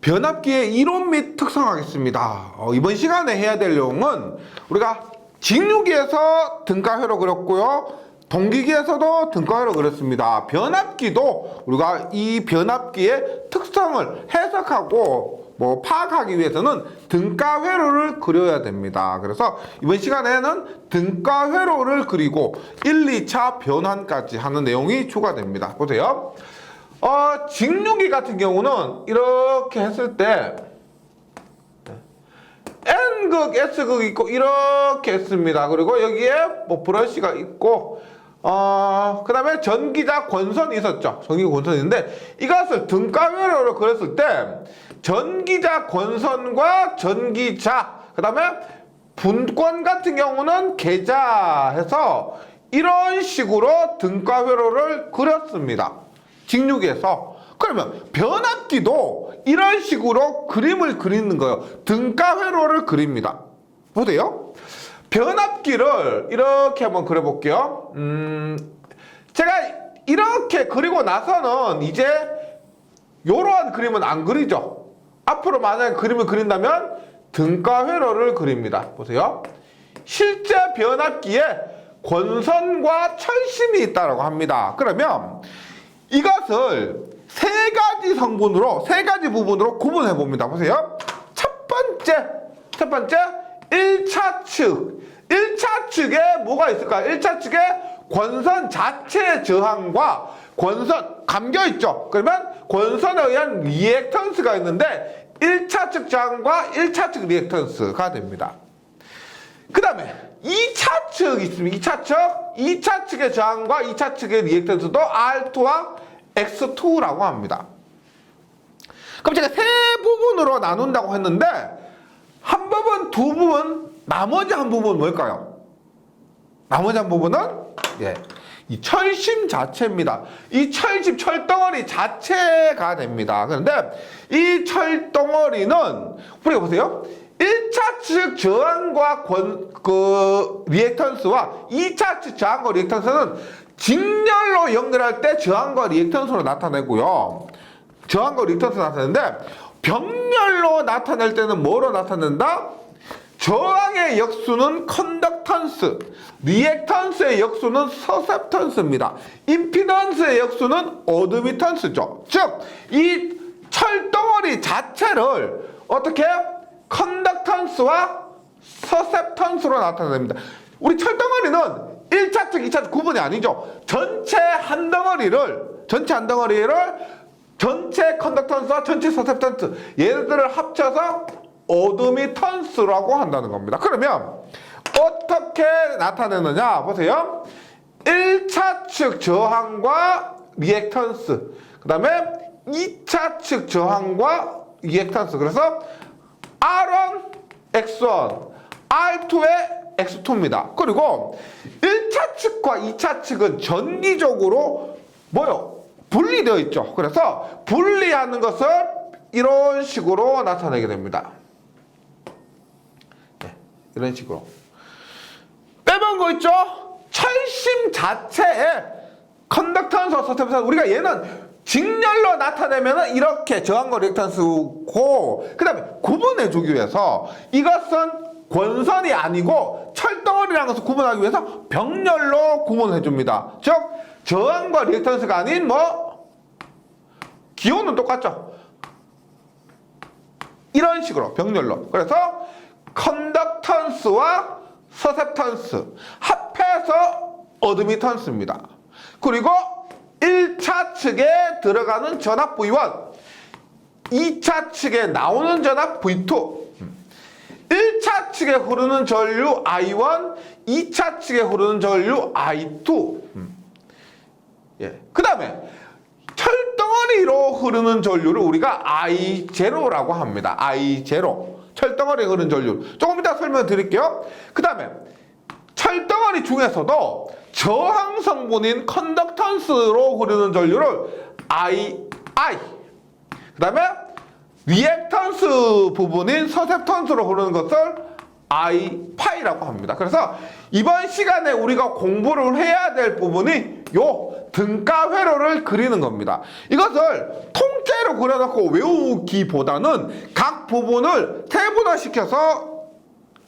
변압기의 이론 및 특성하겠습니다. 이번 시간에 해야 될 내용은 우리가 직류기에서 등가회로 그렸고요. 동기기에서도 등가회로 그렸습니다. 변압기도 우리가 이 변압기의 특성을 해석하고 파악하기 위해서는 등가회로를 그려야 됩니다. 그래서 이번 시간에는 등가회로를 그리고 1, 2차 변환까지 하는 내용이 추가됩니다. 보세요. 직류기 같은 경우는 이렇게 했을 때 N극, S극 있고 이렇게 했습니다. 그리고 여기에 브러쉬가 있고 그 다음에 전기자 권선이 있었죠. 전기자 권선인데 이것을 등가회로로 그렸을 때 전기자 권선과 전기자 그 다음에 분권 같은 경우는 계자해서 이런 식으로 등가회로를 그렸습니다. 직류기에서. 그러면 변압기도 이런 식으로 그림을 그리는 거예요. 등가회로를 그립니다. 보세요. 변압기를 이렇게 한번 그려볼게요. 제가 이렇게 그리고 나서는 이제 이러한 그림은 안 그리죠. 앞으로 만약에 그림을 그린다면 등가회로를 그립니다. 보세요. 실제 변압기에 권선과 철심이 있다고 합니다. 그러면 이것을 세 가지 성분으로, 세 가지 부분으로 구분해 봅니다. 보세요. 첫 번째, 1차 측. 1차 측에 뭐가 있을까요? 1차 측에 권선 자체의 저항과 권선, 감겨있죠? 그러면 권선에 의한 리액턴스가 있는데 1차 측 저항과 1차 측 리액턴스가 됩니다. 그 다음에 2차 측 있습니다. 2차 측. 2차 측의 저항과 2차 측의 리액턴스도 R2와 X2라고 합니다. 그럼 제가 세 부분으로 나눈다고 했는데 한 부분, 두 부분, 나머지 한 부분은 뭘까요? 나머지 한 부분은 이 철심 자체입니다. 이 철심, 철덩어리 자체가 됩니다. 그런데 이 철덩어리는 우리가 보세요. 1차 측 저항과 리액턴스와 2차 측 저항과 리액턴스는 직렬로 연결할 때 저항과 리액턴스로 나타내고요. 저항과 리액턴스로 나타내는데 병렬로 나타낼 때는 뭐로 나타낸다? 저항의 역수는 컨덕턴스, 리액턴스의 역수는 서셉턴스입니다. 임피던스의 역수는 어드미턴스죠. 즉, 이 철덩어리 자체를 어떻게 컨덕턴스와 서셉턴스로 나타냅니다. 우리 철덩어리는 1차 측, 2차 측 구분이 아니죠. 전체 한 덩어리를 전체 컨덕턴스와 전체 서셉턴스 얘들을 합쳐서 어드미턴스라고 한다는 겁니다. 그러면 어떻게 나타내느냐 보세요. 1차 측 저항과 리액턴스 그 다음에 2차 측 저항과 리액턴스 그래서 R1, X1, R2의 X2입니다. 그리고 1차 측과 2차 측은 전기적으로 분리되어 있죠. 그래서 분리하는 것을 이런 식으로 나타내게 됩니다. 이런 식으로. 빼먹은 거 있죠? 철심 자체에 컨덕턴스, 서셉턴스 우리가 얘는 직렬로 나타내면 이렇게 저항과 리액턴스고 그 다음에 구분해주기 위해서 이것은 권선이 아니고 철덩어리라는 것을 구분하기 위해서 병렬로 구분해줍니다. 즉 저항과 리액턴스가 아닌 기호는 똑같죠. 이런 식으로 병렬로. 그래서 컨덕턴스와 서셉턴스 합해서 어드미턴스입니다. 그리고 1차 측에 들어가는 전압 V1, 2차 측에 나오는 전압 V2, 1차 측에 흐르는 전류 I1, 2차 측에 흐르는 전류 I2. 그 다음에 철덩어리로 흐르는 전류를 우리가 I0라고 합니다. I0. 철덩어리에 흐르는 전류. 조금 이따 설명드릴게요. 그 다음에 철덩어리 중에서도 저항 성분인 컨덕턴스로 흐르는 전류를 II. 그 다음에 리액턴스 부분인 서셉턴스로 흐르는 것을 I 파이라고 합니다. 그래서 이번 시간에 우리가 공부를 해야 될 부분이 요 등가 회로를 그리는 겁니다. 이것을 통째로 그려놓고 외우기보다는 각 부분을 세분화시켜서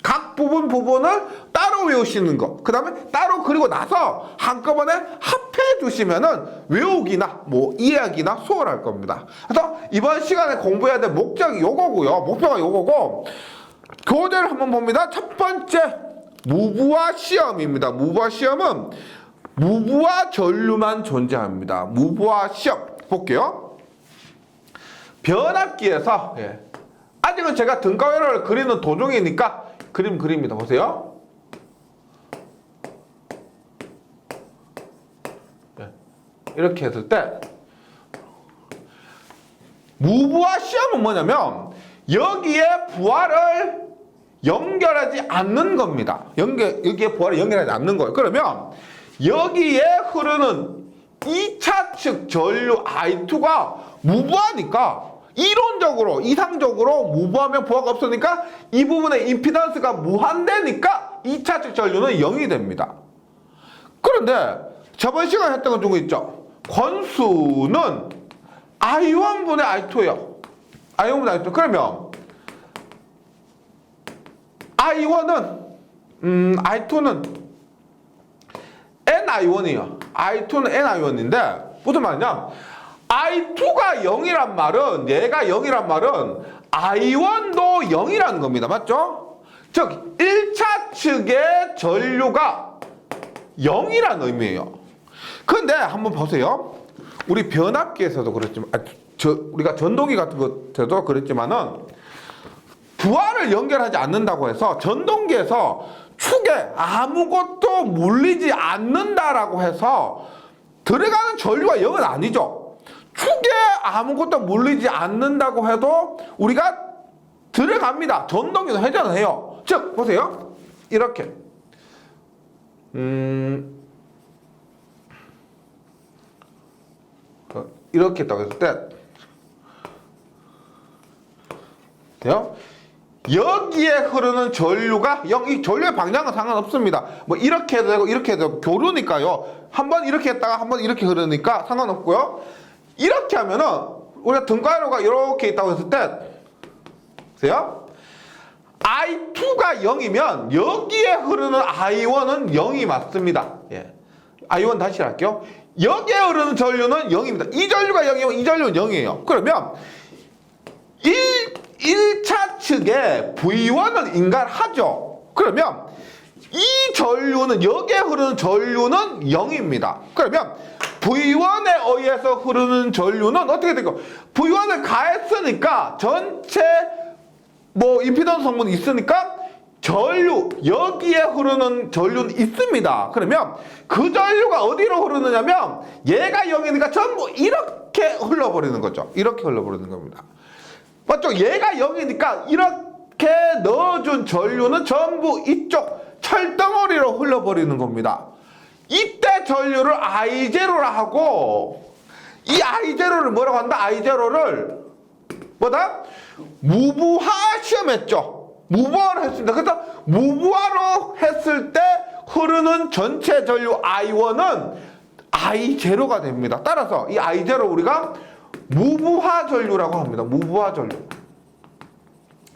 각 부분을 따로 외우시는 거. 그 다음에 따로 그리고 나서 한꺼번에 합해 주시면은 외우기나 뭐 이해하기나 수월할 겁니다. 그래서 이번 시간에 공부해야 될 목적이 요거고요. 목표가 요거고, 교재를 한번 봅니다. 첫 번째, 무부하 시험입니다. 무부하 시험은 무부하 전류만 존재합니다. 무부하 시험 볼게요. 변압기에서 아직은 제가 등가 회로를 그리는 도중이니까 그림 그립니다. 보세요. 이렇게 했을 때 무부하 시험은 뭐냐면 여기에 부하를 연결하지 않는 겁니다. 여기에 부하를 연결하지 않는 거예요. 그러면 여기에 흐르는 2차 측 전류 I2가 무부하니까 이론적으로, 이상적으로 무부하면 부하가 없으니까 이 부분의 임피던스가 무한대니까 2차 측 전류는 0이 됩니다. 그런데 저번 시간에 했던 것 중에 있죠. 권수는 I1분의 I2예요. I1분의 I2. 그러면 I2는 NI1이에요. I2는 NI1인데 무슨 말이냐? I2가 0이란 말은, 얘가 0이란 말은 I1도 0이라는 겁니다. 맞죠? 즉 1차 측의 전류가 0이라는 의미예요. 근데 한번 보세요. 우리 변압기에서도 그랬지만, 우리가 전동기 같은 것에도 그랬지만은 부하를 연결하지 않는다고 해서 전동기에서 축에 아무것도 물리지 않는다라고 해서 들어가는 전류가 0은 아니죠. 축에 아무것도 물리지 않는다고 해도 우리가 들어갑니다. 전동기도 회전을 해요. 즉 보세요. 이렇게 이렇게 했다고 했을 때 돼요? 여기에 흐르는 전류가 이 전류의 방향은 상관없습니다. 뭐 이렇게 해도 되고 이렇게 해도 되고 교류니까요. 한번 이렇게 했다가 한번 이렇게 흐르니까 상관없고요. 이렇게 하면은 우리가 등가로가 이렇게 있다고 했을 때 보세요. I2가 0이면 여기에 흐르는 I1은 0이 맞습니다. I1 다시 할게요. 여기에 흐르는 전류는 0입니다. 이 전류가 0이면 이 전류는 0이에요. 그러면 1차 측에 V1을 인가하죠. 그러면 이 전류는, 여기에 흐르는 전류는 0입니다. 그러면 V1에 의해서 흐르는 전류는 어떻게 될까요? V1을 가했으니까 전체 임피던스 성분이 있으니까 전류, 여기에 흐르는 전류는 있습니다. 그러면 그 전류가 어디로 흐르느냐면 얘가 0이니까 전부 이렇게 흘러버리는 거죠. 이렇게 흘러버리는 겁니다. 맞죠? 얘가 0이니까 이렇게 넣어준 전류는 전부 이쪽 철덩어리로 흘러버리는 겁니다. 이때 전류를 I0라 하고, 이 I0를 뭐라고 한다? I0를 뭐다? 무부하 시험했죠. 무부하로 했습니다. 그래서 무부하로 했을 때 흐르는 전체 전류 I1은 I0가 됩니다. 따라서 이 I0를 우리가 무부하 전류라고 합니다. 무부하 전류.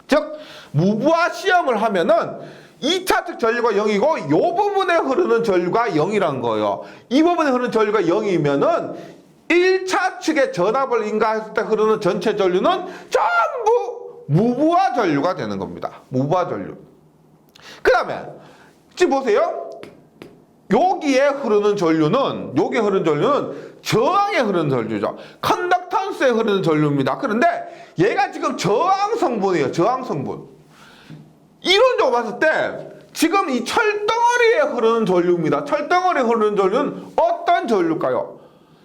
즉 무부하 시험을 하면은 2차 측 전류가 0이고 이 부분에 흐르는 전류가 0이란 거예요. 이 부분에 흐르는 전류가 0이면은 1차 측에 전압을 인가했을 때 흐르는 전체 전류는 전부 무부하 전류가 되는 겁니다. 무부하 전류. 그 다음에 지금 보세요. 여기에 흐르는 전류는 저항에 흐르는 전류죠. 컨덕턴스에 흐르는 전류입니다. 그런데 얘가 지금 저항 성분이에요. 저항 성분. 이론적으로 봤을 때 지금 이 철덩어리에 흐르는 전류입니다. 철덩어리에 흐르는 전류는 어떤 전류일까요?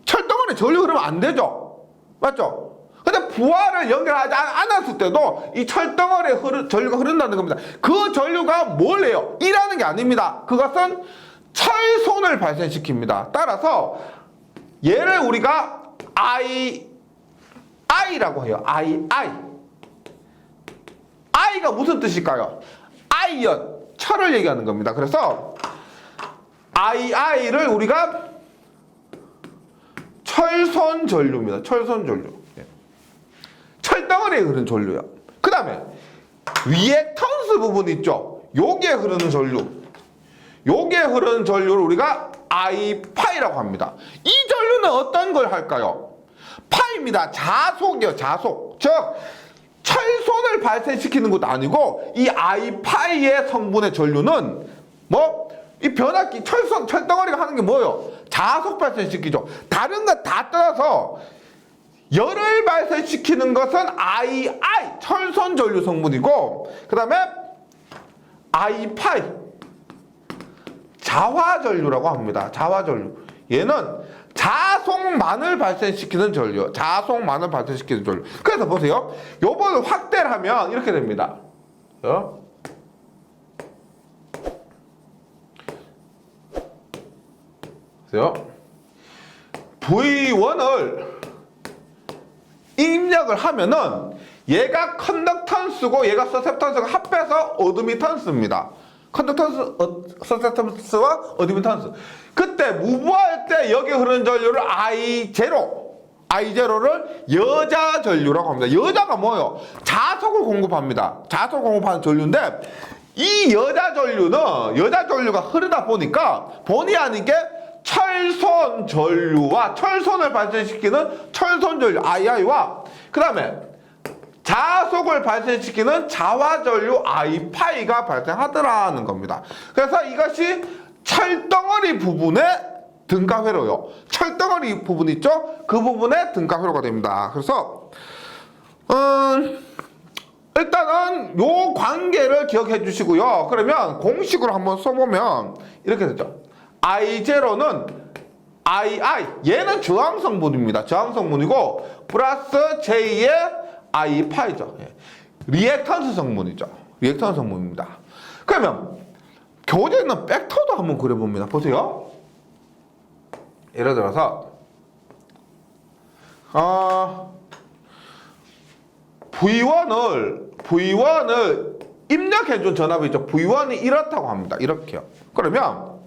철덩어리에 전류 흐르면 안 되죠. 맞죠? 근데 부하를 연결하지 않았을 때도 이 철덩어리에 전류가 흐른다는 겁니다. 그 전류가 뭘래요? E라는 게 아닙니다. 그것은 철손을 발생시킵니다. 따라서 얘를 우리가 I라고 해요. I가 무슨 뜻일까요? 철을 얘기하는 겁니다. 그래서 I를 우리가 철선 전류입니다. 철선 전류. 철덩어리에 흐르는 전류야. 그 다음에 리액턴스 부분 있죠. 요게 흐르는 전류. 요게 흐르는 전류를 우리가 I 파이라고 합니다. 이 전류는 어떤 걸 할까요? 파입니다. 자속이요, 자속. 즉 철손을 발생시키는 것도 아니고 이 I 파이의 성분의 전류는 뭐 이 변압기 철덩어리가 하는 게 뭐예요? 자속 발생시키죠. 다른 거 다 떠나서 열을 발생시키는 것은 II 철선 전류 성분이고, 그 다음에 I 파이 자화 전류라고 합니다. 자화 전류. 얘는 자속만을 발생시키는 전류. 자속만을 발생시키는 전류. 그래서 보세요. 요번을 확대를 하면 이렇게 됩니다. 보세요. V1을 입력을 하면은 얘가 컨덕턴스고 얘가 서셉턴스가 합해서 어드미턴스입니다. 컨덕턴스, 서셉턴스와 어드미턴스. 그때 무브할 때 여기 흐르는 전류를 I0를 여자 전류라고 합니다. 여자가 뭐예요? 자석을 공급합니다. 자석을 공급하는 전류인데 이 여자 전류가 흐르다 보니까 본의 아니게 철선 전류와 철선을 발생시키는 철선 전류 II와 그 다음에 자속을 발생시키는 자화 전류 I 파이가 발생하더라는 겁니다. 그래서 이것이 철덩어리 부분의 등가회로요. 철덩어리 부분 있죠? 그 부분의 등가회로가 됩니다. 그래서 일단은 요 관계를 기억해 주시고요. 그러면 공식으로 한번 써보면 이렇게 되죠. I0는 II, 얘는 저항 성분입니다. 저항 성분이고 플러스 J의 I 파이죠. 리액턴스 성분이죠. 리액턴스 성분입니다. 그러면 교재는 벡터도 한번 그려봅니다. 보세요. 예를 들어서 V1을 입력해준 전압이 있죠. V1이 이렇다고 합니다. 이렇게요. 그러면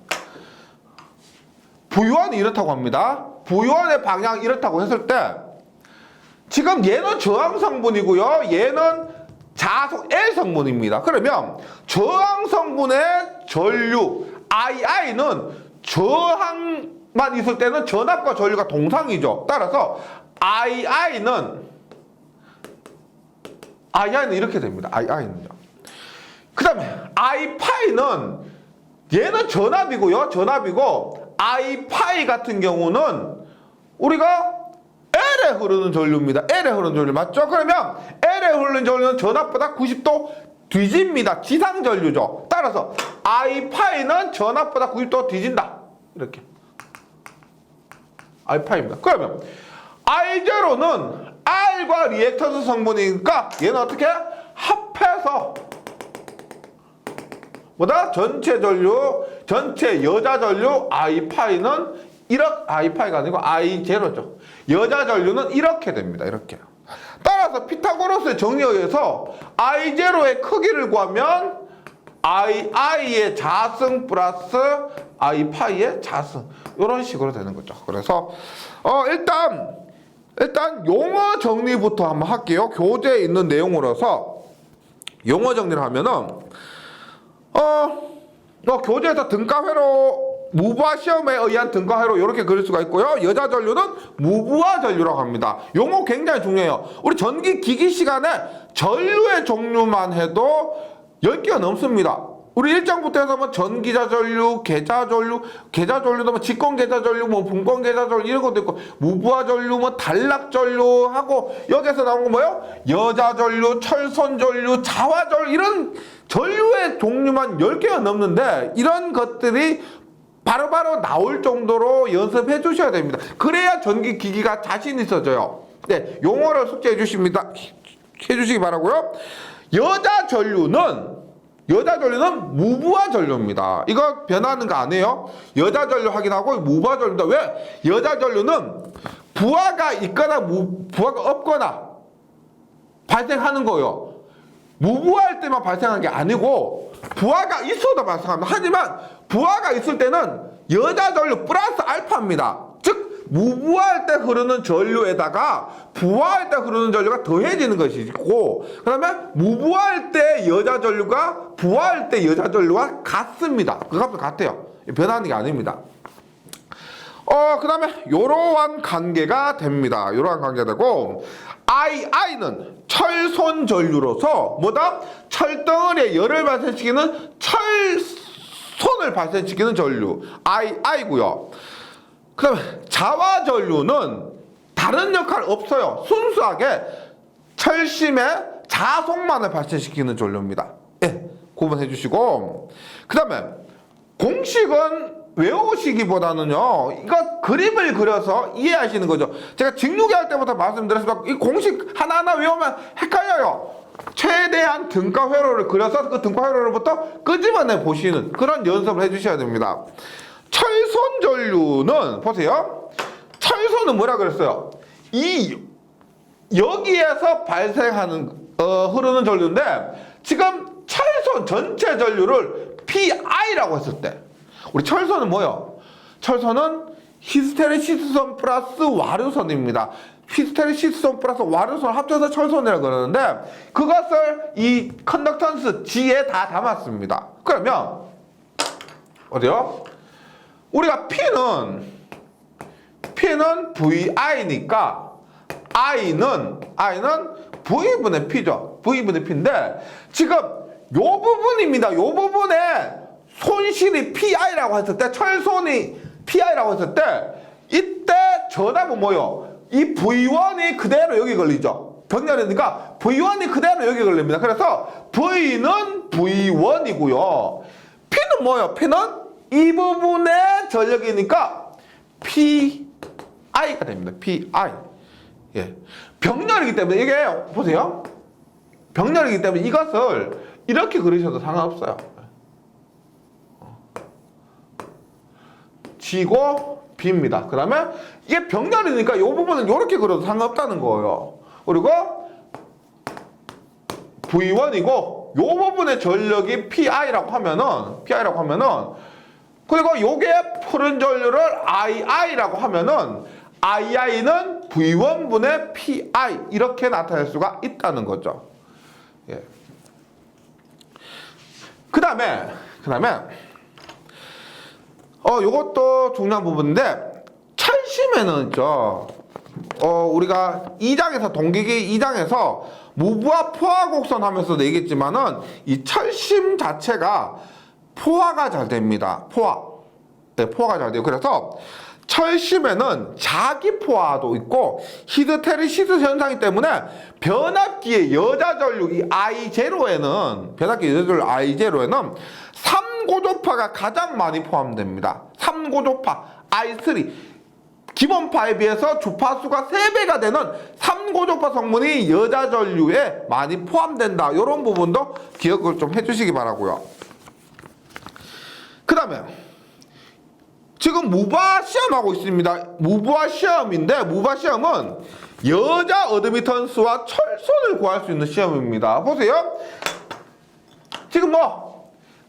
V1이 이렇다고 합니다. V1의 방향이 이렇다고 했을 때 지금 얘는 저항 성분이고요. 얘는 자속 L 성분입니다. 그러면 저항 성분의 전류 II는 저항만 있을 때는 전압과 전류가 동상이죠. 따라서 II는 이렇게 됩니다. II는요. 그 다음에 I 파이는 얘는 전압이고요. 전압이고 I 파이 같은 경우는 우리가 L에 흐르는 전류입니다. L에 흐르는 전류 맞죠? 그러면 L에 흐르는 전류는 전압보다 90도 뒤집니다. 지상 전류죠. 따라서 I 파이는 전압보다 90도 뒤진다. 이렇게 I 파이입니다. 그러면 I0는 R과 리액턴스 성분이니까 얘는 어떻게 합해서 뭐다? 전체 전류, 전체 여자 전류 I 파이는 이렇게 I 파이가 아니고 I0죠. 여자 전류는 이렇게 됩니다. 이렇게. 따라서 피타고라스의 정리에 의해서 I0의 크기를 구하면 II의 자승 플러스 I 파이의 자승 이런 식으로 되는 거죠. 그래서 일단 용어 정리부터 한번 할게요. 교재에 있는 내용으로서 용어 정리를 하면은 교재에서 등가회로 무부하 시험에 의한 등가회로 이렇게 그릴 수가 있고요. 여자 전류는 무부하 전류라고 합니다. 용어 굉장히 중요해요. 우리 전기 기기 시간에 전류의 종류만 해도 10개가 넘습니다. 우리 1장부터 해서 뭐 전기자 전류, 계자 전류도 뭐 직권 계자 전류, 뭐 분권 계자 전류 이런 것도 있고 무부하 전류, 뭐 단락 전류 하고 여기서 나온 거 뭐예요? 여자 전류, 철선 전류, 자화 전류 이런 전류의 종류만 10개가 넘는데 이런 것들이 바로바로 나올 정도로 연습해 주셔야 됩니다. 그래야 전기 기기가 자신 있어져요. 네, 용어를 숙제해 주시기 바라고요. 여자 전류는 무부하 전류입니다. 이거 변하는 거 아니에요? 여자 전류 확인하고 무부하 전류입니다. 왜? 여자 전류는 부하가 있거나 부하가 없거나 발생하는 거예요. 무부할 때만 발생하는 게 아니고 부하가 있어도 발생합니다. 하지만 부하가 있을 때는 여자 전류 플러스 알파입니다. 즉 무부할 때 흐르는 전류에다가 부하할 때 흐르는 전류가 더해지는 것이고, 그 다음에 무부할 때 여자 전류가 부하할 때 여자 전류와 같습니다. 그 값은 같아요. 변하는 게 아닙니다. 그 다음에 이러한 관계가 됩니다. 이러한 관계가 되고, II는 철손 전류로서 뭐다? 철덩어리에 열을 발생시키는 철손을 발생시키는 전류 II고요. 그 다음에 자화 전류는 다른 역할 없어요. 순수하게 철심의 자속만을 발생시키는 전류입니다. 예, 구분해 주시고, 그 다음에 공식은 외우시기보다는요, 이거 그림을 그려서 이해하시는 거죠. 제가 직육이 할 때부터 말씀드렸지만 이 공식 하나하나 외우면 헷갈려요. 최대한 등가 회로를 그려서 그 등가 회로로부터 끄집어내 보시는 그런 연습을 해주셔야 됩니다. 철손 전류는 보세요. 철손은 뭐라 그랬어요? 여기에서 발생하는 흐르는 전류인데, 지금 철손 전체 전류를 PI라고 했을 때, 우리 철선은 뭐예요? 철선은 히스테레시스선 플러스 와류선입니다. 히스테레시스선 플러스 와류선 합쳐서 철선이라고 그러는데, 그것을 이 컨덕턴스 G에 다 담았습니다. 그러면 어디요? 우리가 P는 VI니까 I는 V분의 P죠. V분의 P인데, 지금 요 부분입니다. 요 부분에 손실이 PI라고 했을 때, 철손이 PI라고 했을 때, 이때 전압은 뭐요? 이 V1이 그대로 여기 걸리죠. 병렬이니까 V1이 그대로 여기 걸립니다. 그래서 V는 V1이고요. P는 뭐요? P는 이 부분의 전력이니까 PI가 됩니다. PI. 예. 병렬이기 때문에 이게 보세요. 병렬이기 때문에 이것을 이렇게 그리셔도 상관없어요. G고 B입니다. 그 다음에 이게 병렬이니까 이 부분은 이렇게 그려도 상관없다는 거예요. 그리고 V1이고 이 부분의 전력이 PI라고 하면은 그리고 요게 푸른 전류를 II라고 하면은 II는 V1분의 PI 이렇게 나타낼 수가 있다는 거죠. 예. 그 다음에 요것도 중요한 부분인데, 철심에는 있죠. 우리가 2장에서 동기기 2장에서 무부하 포화 곡선 하면서도 얘기했지만은 이 철심 자체가 포화가 잘 됩니다. 포화가 잘 돼요. 그래서 철심에는 자기 포화도 있고 히스테리시스 현상이기 때문에 변압기의 여자 전류 이 I0에는 3고조파가 가장 많이 포함됩니다. 3고조파 I3 기본파에 비해서 주파수가 3배가 되는 3고조파 성분이 여자 전류에 많이 포함된다. 이런 부분도 기억을 좀 해주시기 바라고요. 그 다음에 지금 무부하 시험하고 있습니다. 무부하 시험인데, 무부하 시험은 여자 어드미턴스와 철선을 구할 수 있는 시험입니다. 보세요. 지금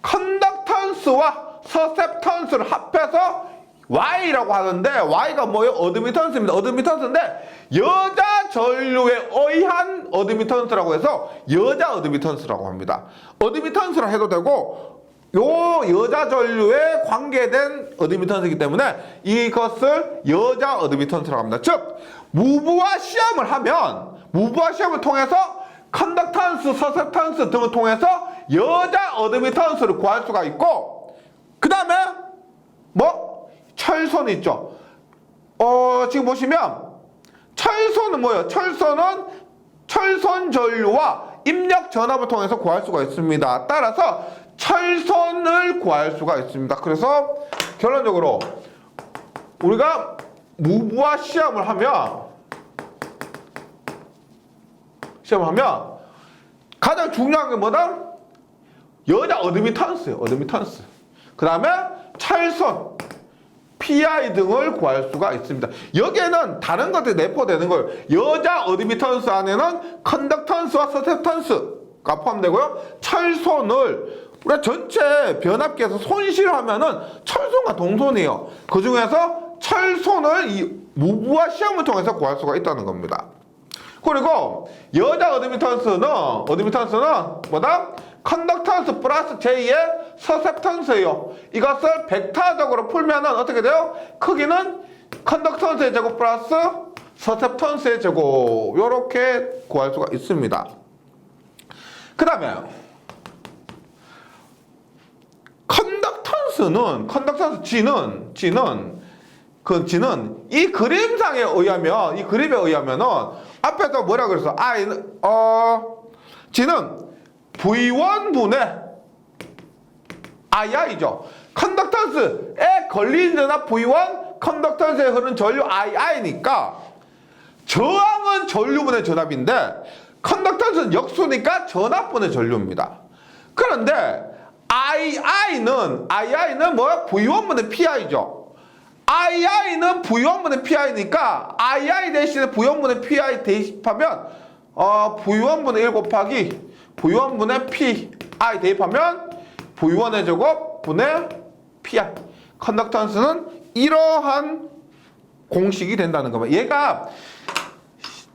컨덕턴스와 서셉턴스를 합해서 Y라고 하는데, Y가 뭐예요? 어드미턴스입니다. 어드미턴스인데 여자 전류에 의한 어드미턴스라고 해서 여자 어드미턴스라고 합니다. 어드미턴스라 해도 되고, 요 여자 전류에 관계된 어드미턴스이기 때문에 이것을 여자 어드미턴스라고 합니다. 즉 무부하 시험을 통해서 컨덕턴스, 서셉턴스 등을 통해서 여자 어드미턴스를 구할 수가 있고, 그 다음에 철선 있죠. 지금 보시면 철선은 뭐예요? 철선은 철선 전류와 입력 전압을 통해서 구할 수가 있습니다. 따라서 철선을 구할 수가 있습니다. 그래서 결론적으로 우리가 무부하 시험을 하면 가장 중요한 게 뭐다? 여자 어드미턴스예요. 어드미턴스. 그 다음에 철선, PI 등을 구할 수가 있습니다. 여기에는 다른 것들이 내포되는 거예요. 여자 어드미턴스 안에는 컨덕턴스와 서셉턴스가 포함되고요. 철선을 우리가 전체 변압기에서 손실을 하면은 철선과 동선이에요. 그 중에서 철선을 무부하 시험을 통해서 구할 수가 있다는 겁니다. 그리고 여자 어드미턴스는 뭐다? 컨덕턴스 플러스 J의 서셉턴스예요. 이것을 벡터적으로 풀면은 어떻게 돼요? 크기는 컨덕턴스의 제곱 플러스 서셉턴스의 제곱, 요렇게 구할 수가 있습니다. 그 다음에 컨덕턴스 G는 이 그림상에 의하면, 이 그림에 의하면은 앞에서 뭐라 그랬어? G는 V1분의 II죠. 컨덕턴스에 걸리는 전압 V1, 컨덕턴스에 흐르는 전류 II니까 저항은 전류분의 전압인데 컨덕턴스는 역수니까 전압분의 전류입니다. 그런데 II는 뭐야? V1분의 PI죠. II는 V1분의 PI니까 II 대신에 V1분의 PI 대입하면 V1분의 1 곱하기 V1분의 PI 대입하면 V1의 제곱 분의 PI. 컨덕턴스는 이러한 공식이 된다는 겁니다. 얘가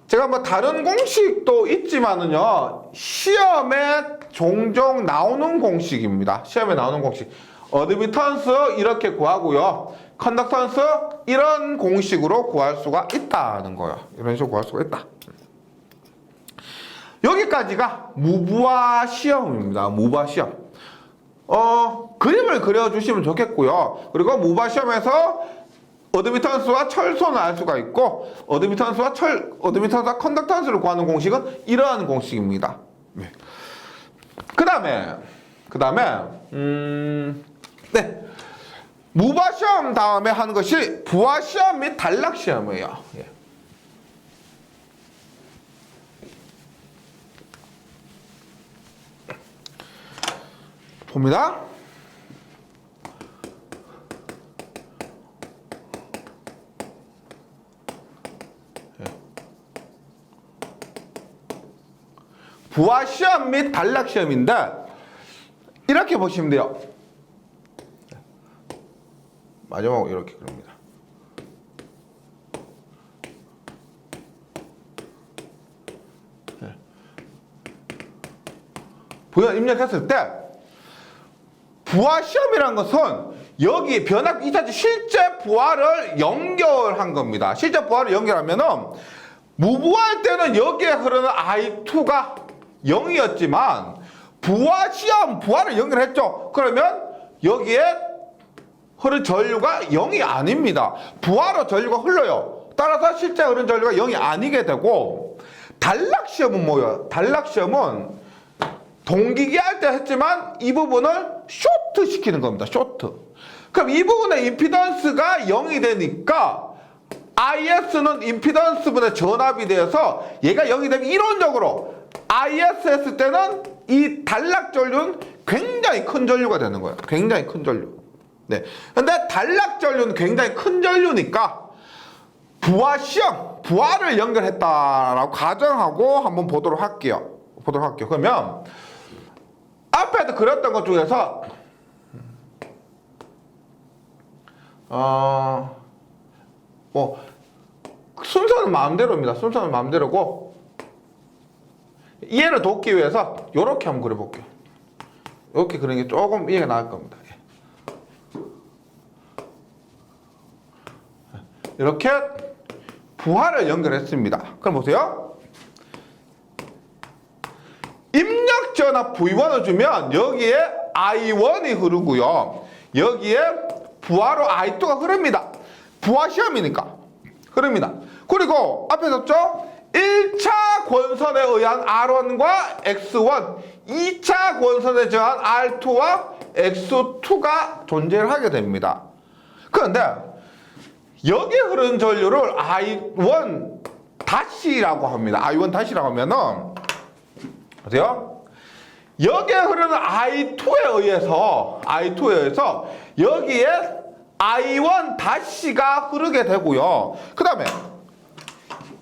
제가 뭐 다른 공식도 있지만은요, 시험에 종종 나오는 공식입니다. 시험에 나오는 공식. 어드미턴스 이렇게 구하고요. 컨덕턴스 이런 공식으로 구할 수가 있다는 거예요. 이런 식으로 구할 수가 있다. 여기까지가 무부하 시험입니다. 무부하 시험. 그림을 그려주시면 좋겠고요. 그리고 무부하 시험에서 어드미턴스와 철소는 알 수가 있고, 어드미턴스와 컨덕턴스를 구하는 공식은 이러한 공식입니다. 네. 그 다음에 무부하 시험 다음에 하는 것이 부하 시험 및 단락 시험이에요. 예. 봅니다. 부하 시험 및 단락 시험인데 이렇게 보시면 돼요. 마지막으로 이렇게 그립니다. 부연 입력했을 때 부하 시험이라는 것은 여기 변압 2차지 실제 부하를 연결한 겁니다. 실제 부하를 연결하면은 무부할 때는 여기에 흐르는 I2가 0이었지만 부하를 연결했죠. 그러면 여기에 흐른 전류가 0이 아닙니다. 부하로 전류가 흘러요. 따라서 실제 흐른 전류가 0이 아니게 되고, 단락 시험은 뭐예요? 단락 시험은 동기기 할 때 했지만 이 부분을 쇼트 시키는 겁니다. 쇼트. 그럼 이 부분의 임피던스가 0이 되니까 IS는 임피던스분의 전압이 되어서 얘가 0이 되면 이론적으로 IS 했을 때는 이 단락 전류는 굉장히 큰 전류가 되는 거예요. 굉장히 큰 전류. 네. 근데 단락 전류는 굉장히 큰 전류니까 부하 시험, 부하를 연결했다라고 가정하고 한번 보도록 할게요. 그러면 앞에도 그렸던 것 중에서 뭐 순서는 마음대로입니다. 순서는 마음대로고 이해를 돕기 위해서 이렇게 한번 그려볼게요. 이렇게 그리는 게 조금 이해가 나을 겁니다. 이렇게 부하를 연결했습니다. 그럼 보세요. 입력 전압 V1을 주면 여기에 I1이 흐르고요. 여기에 부하로 I2가 흐릅니다. 부하 시험이니까 흐릅니다. 그리고 앞에 썼죠? 1차 권선에 의한 R1과 X1, 2차 권선에 의한 R2와 X2가 존재를 하게 됩니다. 그런데 여기에 흐르는 전류를 I1 다시라고 합니다. I1 다시라고 하면은 보세요. 여기에 흐르는 I2에 의해서 여기에 I1 다시가 흐르게 되고요. 그 다음에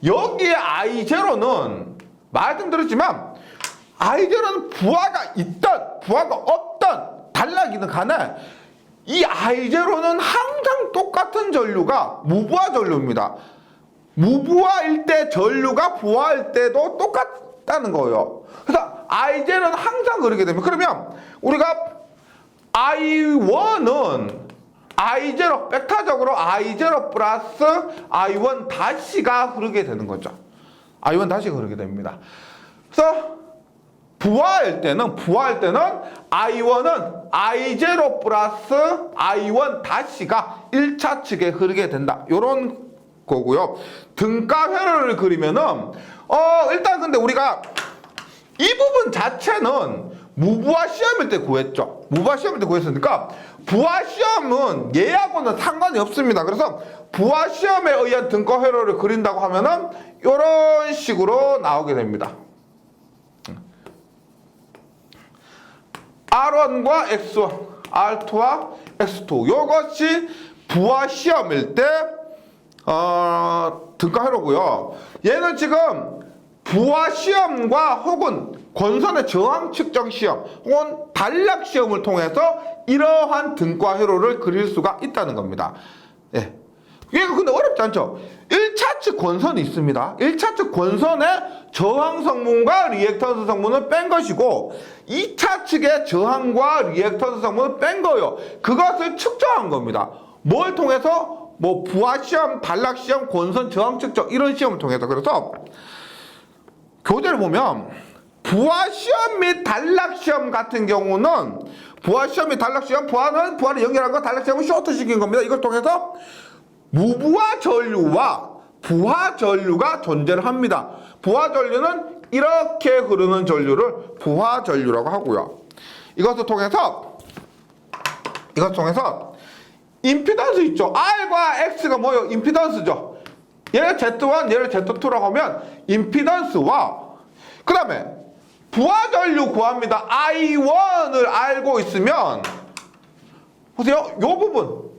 여기에 I0는 말씀드렸지만 I0는 부하가 있던 부하가 없던 단락이든 간에 이 I0는 항상 똑같은 전류가 무부하 전류입니다. 무부하일 때 전류가 부하일 때도 똑같다는 거예요. 그래서 I0는 항상 그렇게 됩니다. 그러면 우리가 I1은 I0, 벡터적으로 I0 플러스 I1 다시가 흐르게 되는 거죠. I1 다시가 흐르게 됩니다. 그래서 부하일 때는 I1은 I0 플러스 I1 다시가 1차 측에 흐르게 된다. 요런 거고요. 등가 회로를 그리면은 일단 근데 우리가 이 부분 자체는 무부하 시험일 때 구했죠. 무부하 시험일 때 구했으니까 부하 시험은 얘하고는 상관이 없습니다. 그래서 부하 시험에 의한 등가 회로를 그린다고 하면은 이런 식으로 나오게 됩니다. R1과 X1, R2와 X2 요것이 부하 시험일 때 등가 회로고요. 얘는 지금 부하 시험과 혹은 권선의 저항 측정 시험 혹은 단락 시험을 통해서 이러한 등가 회로를 그릴 수가 있다는 겁니다. 예. 이게 근데 어렵지 않죠? 1차 측 권선이 있습니다. 1차 측 권선의 저항 성분과 리액턴스 성분을 뺀 것이고 2차 측의 저항과 리액턴스 성분을 뺀 거예요. 그것을 측정한 겁니다. 뭘 통해서? 뭐 부하 시험, 단락 시험, 권선 저항 측정 이런 시험을 통해서. 그래서 교재를 보면 부하 시험 및 단락 시험 같은 경우는 부하 시험 및 단락 시험, 부하를 연결한 거, 단락 시험은 쇼트시킨 겁니다. 이걸 통해서 무부하 전류와 부하 전류가 존재를 합니다. 부하 전류는 이렇게 흐르는 전류를 부하 전류라고 하고요. 이것을 통해서 임피던스 있죠. R과 X가 뭐예요? 임피던스죠. 얘를 Z1, 얘를 Z2라고 하면 임피던스와 그 다음에 부하 전류 구합니다. I1을 알고 있으면 보세요. 요 부분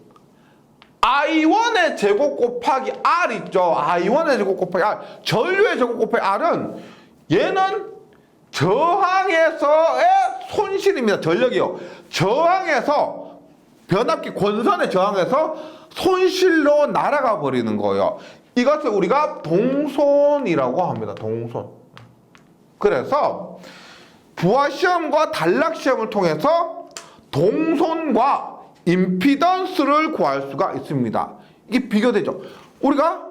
I1의 제곱 곱하기 R 있죠. I1의 제곱 곱하기 R 전류의 제곱 곱하기 R은 얘는 저항에서의 손실입니다. 전력이요. 저항에서 변압기 권선의 저항에서 손실로 날아가 버리는 거예요. 이것을 우리가 동손이라고 합니다. 동손. 그래서 부하 시험과 단락 시험을 통해서 동손과 임피던스를 구할 수가 있습니다. 이게 비교되죠. 우리가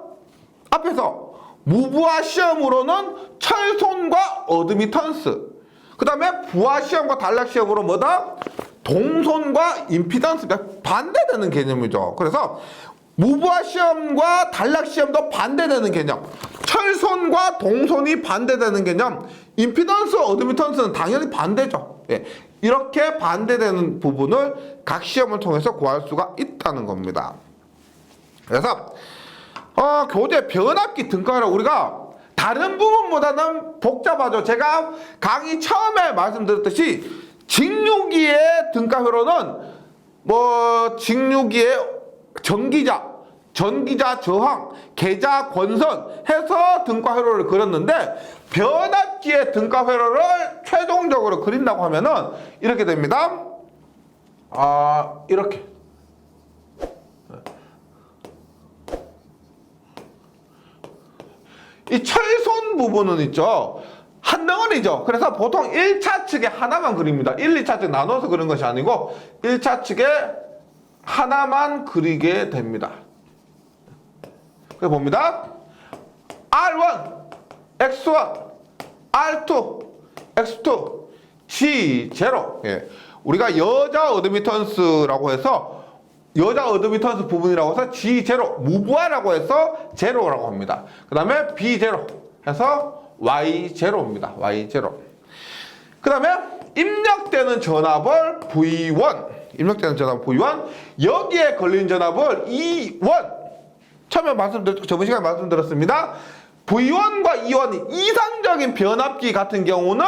앞에서 무부하 시험으로는 철손과 어드미턴스, 그 다음에 부하 시험과 단락 시험으로 뭐다? 동손과 임피던스가 반대되는 개념이죠. 그래서 무부하 시험과 단락 시험도 반대되는 개념, 철손과 동손이 반대되는 개념, 임피던스, 어드미턴스는 당연히 반대죠. 예. 이렇게 반대되는 부분을 각 시험을 통해서 구할 수가 있다는 겁니다. 그래서 교재 변압기 등가를 우리가 다른 부분보다는 복잡하죠. 제가 강의 처음에 말씀드렸듯이 직류기의 등가 회로는 뭐 직류기의 전기자 저항, 계자 권선 해서 등가 회로를 그렸는데 변압기의 등가 회로를 최종적으로 그린다고 하면은 이렇게 됩니다. 이렇게. 이 철손 부분은 있죠. 한 덩어리죠. 그래서 보통 1차 측에 하나만 그립니다. 1, 2차 측 나눠서 그리는 것이 아니고 1차 측에 하나만 그리게 됩니다. 그래서 봅니다. R1, X1, R2, X2, G0. 예. 우리가 여자 어드미턴스라고 해서 여자 어드미턴스 부분이라고 해서 G0, 무부하라고 해서 제로라고 합니다. 그 다음에 B0 해서 Y0입니다. Y0. 그 다음에 입력되는 전압을 V1, 입력되는 전압 V1, 여기에 걸린 전압을 E1. 처음에 저번 시간에 말씀드렸습니다. V1과 E1이 이상적인 변압기 같은 경우는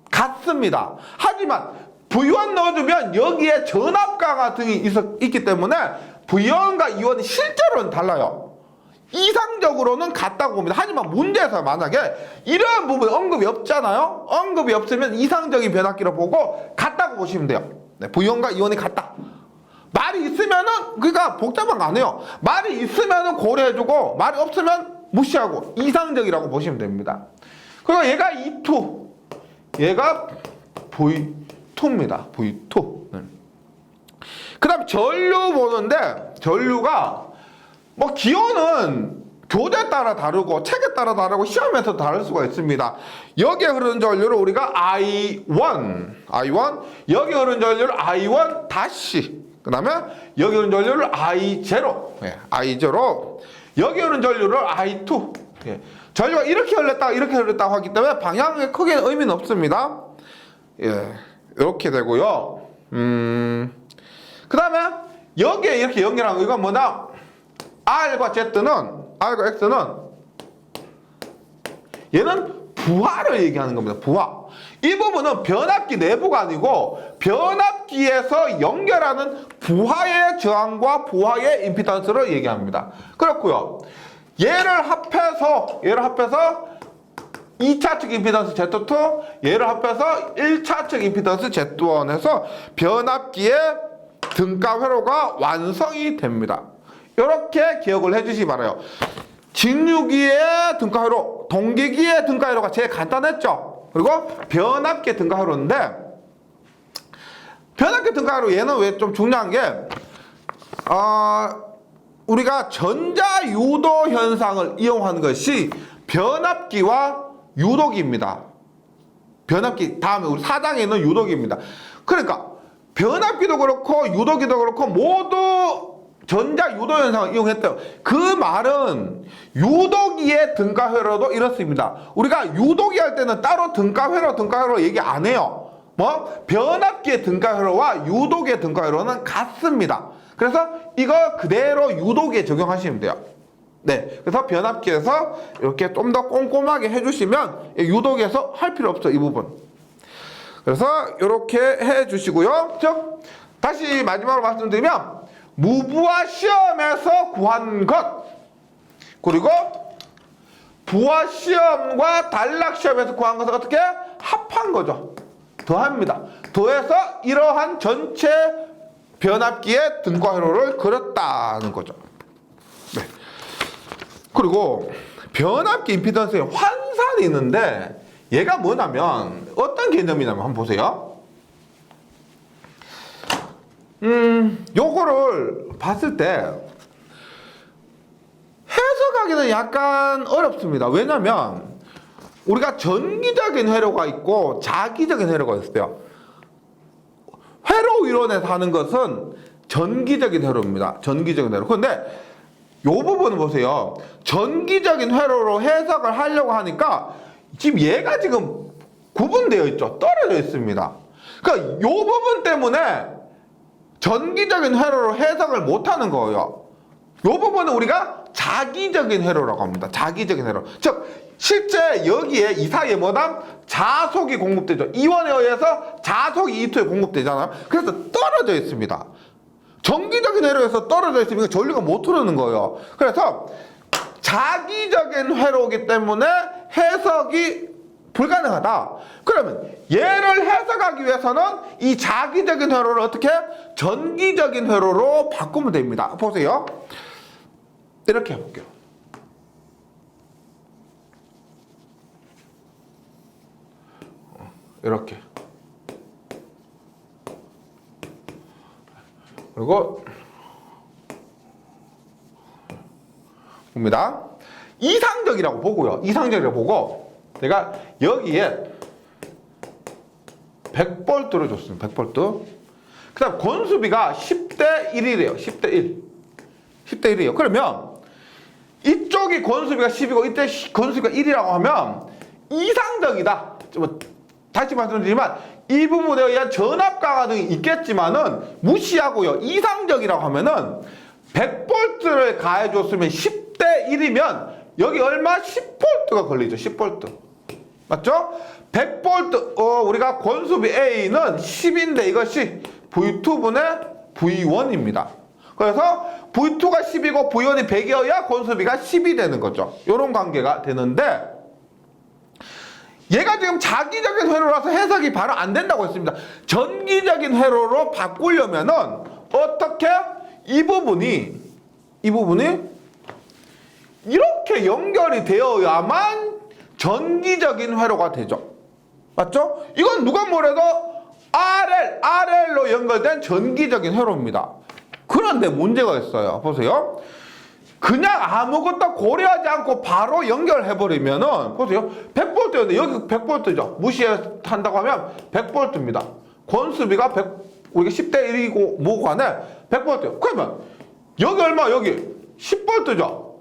같습니다. 하지만 V1 넣어주면 여기에 전압 강화 등이 있기 때문에 V1과 E1이 실제로는 달라요. 이상적으로는 같다고 봅니다. 하지만 문제에서 만약에 이러한 부분 언급이 없잖아요. 언급이 없으면 이상적인 변압기로 보고 같다고 보시면 돼요. 네, V1과 이온이 같다. 말이 있으면은 그러니까 복잡한 거 안 해요. 말이 있으면은 고려해주고 말이 없으면 무시하고 이상적이라고 보시면 됩니다. 그리고 얘가 E2, 얘가 V2입니다. V2. 네. 그다음 전류 보는데 전류가 뭐 기호는 교재 따라 다르고 책에 따라 다르고 시험에서 다를 수가 있습니다. 여기에 흐르는 전류를 우리가 I1, 여기 흐르는 전류를 I1 다시, 그 다음에 여기 흐르는 전류를 I0, I0, 여기 흐르는 전류를 I2. 전류가 이렇게 흘렀다 하기 때문에 방향에 크게 의미는 없습니다. 이렇게 되고요. 그 다음에 여기에 이렇게 연결한 거 이건 뭐냐? R과 X는 얘는 부하를 얘기하는 겁니다. 부하. 이 부분은 변압기 내부가 아니고 변압기에서 연결하는 부하의 저항과 부하의 임피던스를 얘기합니다. 그렇고요. 얘를 합해서 2차 측 임피던스 Z2, 얘를 합해서 1차 측 임피던스 Z1 해서 변압기의 등가 회로가 완성이 됩니다. 이렇게 기억을 해주시기 바라요. 직류기의 등가 회로, 동기기의 등가 회로가 제일 간단했죠. 그리고 변압기의 등가 회로인데, 변압기 등가 회로 얘는 왜 좀 중요한 게, 우리가 전자 유도 현상을 이용하는 것이 변압기와 유도기입니다. 변압기 다음에 우리 4장에 있는 유도기입니다. 그러니까 변압기도 그렇고 유도기도 그렇고 모두 전자 유도 현상을 이용했대요. 그 말은 유도기의 등가 회로도 이렇습니다. 우리가 유도기 할 때는 따로 등가 회로 얘기 안 해요. 뭐 변압기의 등가 회로와 유도기의 등가 회로는 같습니다. 그래서 이거 그대로 유도기에 적용하시면 돼요. 네, 그래서 변압기에서 이렇게 좀 더 꼼꼼하게 해주시면 유도기에서 할 필요 없죠, 이 부분. 그래서 이렇게 해주시고요. 즉 다시 마지막으로 말씀드리면 무부하 시험에서 구한 것, 그리고 부하 시험과 단락 시험에서 구한 것을 어떻게 합한 거죠. 더합니다. 더해서 이러한 전체 변압기의 등가 회로를 그렸다는 거죠. 네. 그리고 변압기 임피던스에 환산이 있는데 얘가 뭐냐면 어떤 개념이냐면 한번 보세요. 요거를 봤을 때 해석하기는 약간 어렵습니다. 왜냐면 우리가 전기적인 회로가 있고 자기적인 회로가 있어요. 회로 이론에서 하는 것은 전기적인 회로입니다. 전기적인 회로. 그런데 요 부분을 보세요. 전기적인 회로로 해석을 하려고 하니까 지금 얘가 지금 구분되어 있죠. 떨어져 있습니다. 그러니까 요 부분 때문에 전기적인 회로로 해석을 못하는 거예요. 요 부분은 우리가 자기적인 회로라고 합니다. 자기적인 회로. 즉 실제 여기에 이 사이에 뭐다? 자속이 공급되죠. 이원에 의해서 자속이 E2에 공급되잖아요. 그래서 떨어져 있습니다. 전기적인 회로에서 떨어져 있으면 전류가 못 흐르는 거예요. 그래서 자기적인 회로이기 때문에 해석이 불가능하다. 그러면 얘를 해석하기 위해서는 이 자기적인 회로를 어떻게 전기적인 회로로 바꾸면 됩니다. 보세요. 이렇게 해볼게요. 이렇게. 그리고 봅니다. 이상적이라고 보고요. 이상적이라고 보고 내가 여기에 100V를 줬습니다. 100V. 그 다음 권수비가 10대 1이래요. 10대 1. 10대 1이에요. 그러면 이쪽이 권수비가 10이고 이때 권수비가 1이라고 하면 이상적이다. 다시 말씀드리지만 이 부분에 의한 전압 강화 등이 있겠지만은 무시하고요. 이상적이라고 하면은 100V를 가해줬으면 10대 1이면 여기 얼마? 10V가 걸리죠. 10V. 맞죠? 100V, 우리가 권수비 A는 10인데 이것이 V2분의 V1입니다. 그래서 V2가 10이고 V1이 100이어야 권수비가 10이 되는 거죠. 이런 관계가 되는데 얘가 지금 자기적인 회로라서 해석이 바로 안 된다고 했습니다. 전기적인 회로로 바꾸려면은 어떻게 이 부분이 이렇게 연결이 되어야만 전기적인 회로가 되죠. 맞죠? 이건 누가 뭐래도 RL로 연결된 전기적인 회로입니다. 그런데 문제가 있어요. 보세요. 그냥 아무것도 고려하지 않고 바로 연결해버리면은, 보세요. 100V였는데, 여기 100V죠. 무시한다고 하면 100V입니다. 권수비가 우리가 10대 1이고, 뭐 간에 100V. 그러면, 여기 얼마? 여기 10V죠.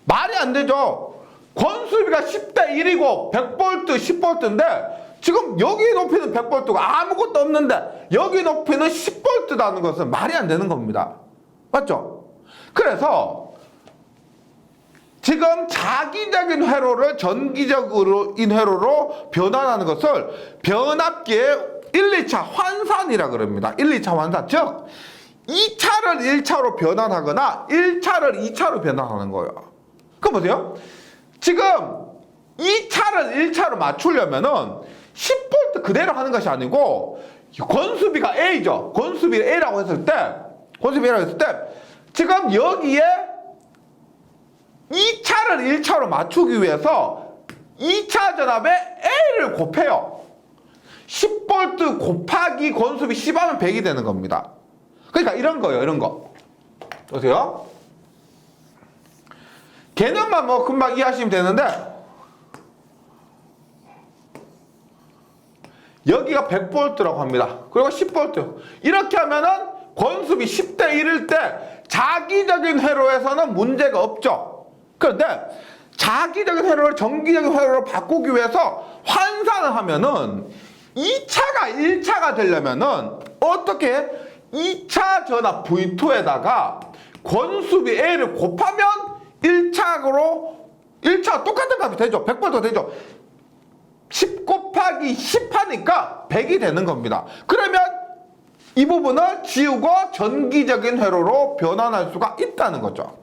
말이 안 되죠. 권수비가 10대 1이고, 100V, 10V인데, 지금 여기 높이는 100V가 아무것도 없는데, 여기 높이는 10V라는 것은 말이 안 되는 겁니다. 맞죠? 그래서 지금 자기적인 회로를 전기적인 회로로 변환하는 것을 변압기의 1, 2차 환산이라 그럽니다. 1, 2차 환산. 즉 2차를 1차로 변환하거나 1차를 2차로 변환하는 거예요. 그럼 보세요. 지금 2차를 1차로 맞추려면은 10V 그대로 하는 것이 아니고 권수비가 A죠. 권수비가 A라고 했을 때 지금 여기에 2차를 1차로 맞추기 위해서 2차 전압에 A를 곱해요. 10V 곱하기 권수비 10하면 100이 되는 겁니다. 그러니까 이런 거예요. 이런 거. 보세요. 개념만 뭐 금방 이해하시면 되는데 여기가 100V라고 합니다. 그리고 10V. 이렇게 하면은 권수비 10대 1일 때 자기적인 회로에서는 문제가 없죠. 그런데 자기적인 회로를 전기적인 회로로 바꾸기 위해서 환산을 하면은 2차가 1차가 되려면은 어떻게 2차 전압 V2에다가 권수비 A를 곱하면 1차 똑같은 값이 되죠. 100V가 되죠. 10 곱하기 10 하니까 100이 되는 겁니다. 그러면 이 부분을 지우고 전기적인 회로로 변환할 수가 있다는 거죠.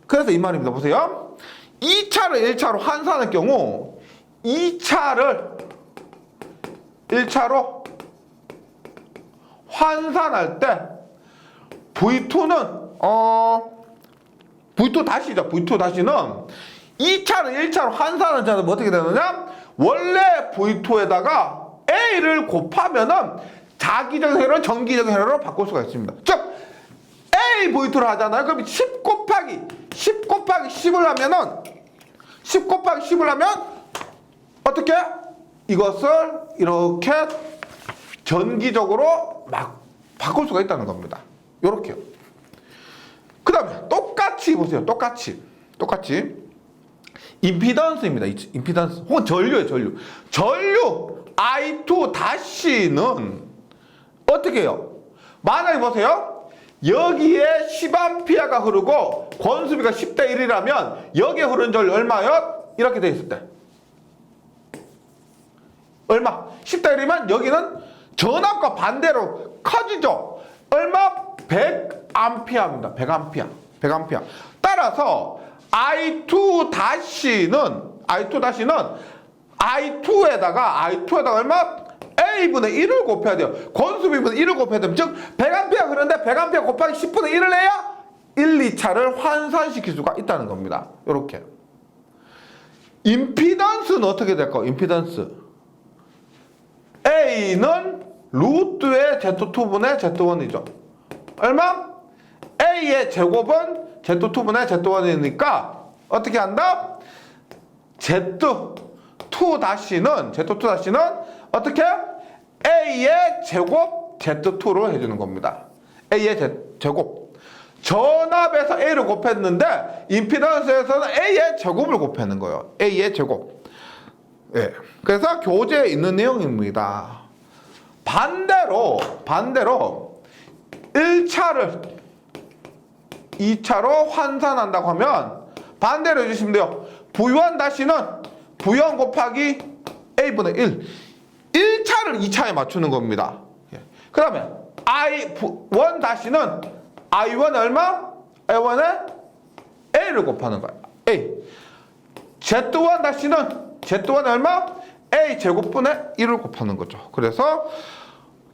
그래서 이 말입니다. 보세요. 2차를 1차로 환산할 경우 2차를 1차로 환산할 때 V2는 V2 다시죠. V2 다시는 2차를 1차로 환산을 하면 어떻게 되느냐? 원래 V2에다가 A를 곱하면은 자기적인 회로를 전기적인 회로로 바꿀 수가 있습니다. 즉 A V2를 하잖아요. 그럼 10 곱하기 10을 하면은 10 곱하기 10을 하면 어떻게? 이것을 이렇게 전기적으로 막 바꿀 수가 있다는 겁니다. 요렇게요. 그 다음에 똑같이 보세요. 똑같이 임피던스입니다. 임피던스 혹은 전류예요. 전류 I2 다시는 어떻게 해요? 만약에 보세요. 여기에 10A가 흐르고 권수비가 10대 1이라면 여기에 흐르는 전류 얼마요? 이렇게 돼 있을 때 얼마? 10대 1이면 여기는 전압과 반대로 커지죠. 얼마? 100A입니다. 100A. 따라서 I2 다시는 I2에다가 얼마? A분의 1을 곱해야 돼요. 권수비분의 1을 곱해야 되면 즉 100A 그런데 100A 곱하기 10분의 1을 해야 1, 2차를 환산시킬 수가 있다는 겁니다. 요렇게. 임피던스는 어떻게 될까요? 임피던스 A는 루트의 Z2분의 Z1이죠. 얼마? A의 제곱은 Z2분의 Z1이니까 어떻게 한다? Z2 다시는 어떻게? A의 제곱 Z2로 해주는 겁니다. A의 제곱. 전압에서 A를 곱했는데 임피던스에서는 A의 제곱을 곱하는 거예요. A의 제곱. 예. 그래서 교재에 있는 내용입니다. 반대로 1차를 2차로 환산한다고 하면 반대로 해주시면 돼요. V1 다시는 V1 곱하기 A분의 1. 1차를 2차에 맞추는 겁니다. 그 다음에 I1 다시는 I1 얼마? I1에 A를 곱하는 거예요. A. Z1 다시는 Z1이 얼마? A 제곱분의 1을 곱하는 거죠. 그래서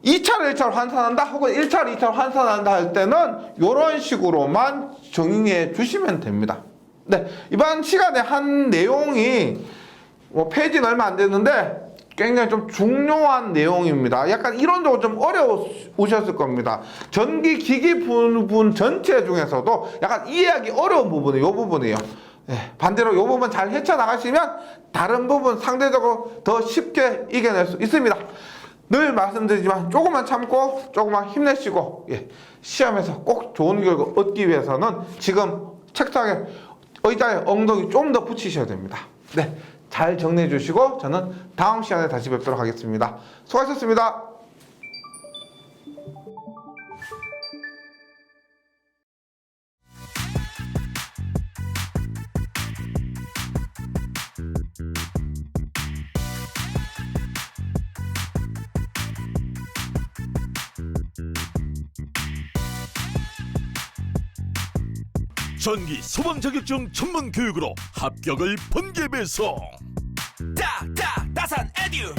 2차를 1차로 환산한다 혹은 1차를 2차로 환산한다 할 때는 이런 식으로만 정의해 주시면 됩니다. 네, 이번 시간에 한 내용이 뭐 페이지는 얼마 안 됐는데 굉장히 좀 중요한 내용입니다. 약간 이론적으로 좀 어려우셨을 겁니다. 전기 기기 부분 전체 중에서도 약간 이해하기 어려운 부분이 이 부분이에요. 네, 반대로 이 부분 잘 헤쳐나가시면 다른 부분 상대적으로 더 쉽게 이겨낼 수 있습니다. 늘 말씀드리지만 조금만 참고 조금만 힘내시고 시험에서 꼭 좋은 결과 얻기 위해서는 지금 책상에 의자에 엉덩이 좀 더 붙이셔야 됩니다. 네, 잘 정리해 주시고 저는 다음 시간에 다시 뵙도록 하겠습니다. 수고하셨습니다. 전기 소방 자격증 전문 교육으로 합격을 번개 배송. 다산 에듀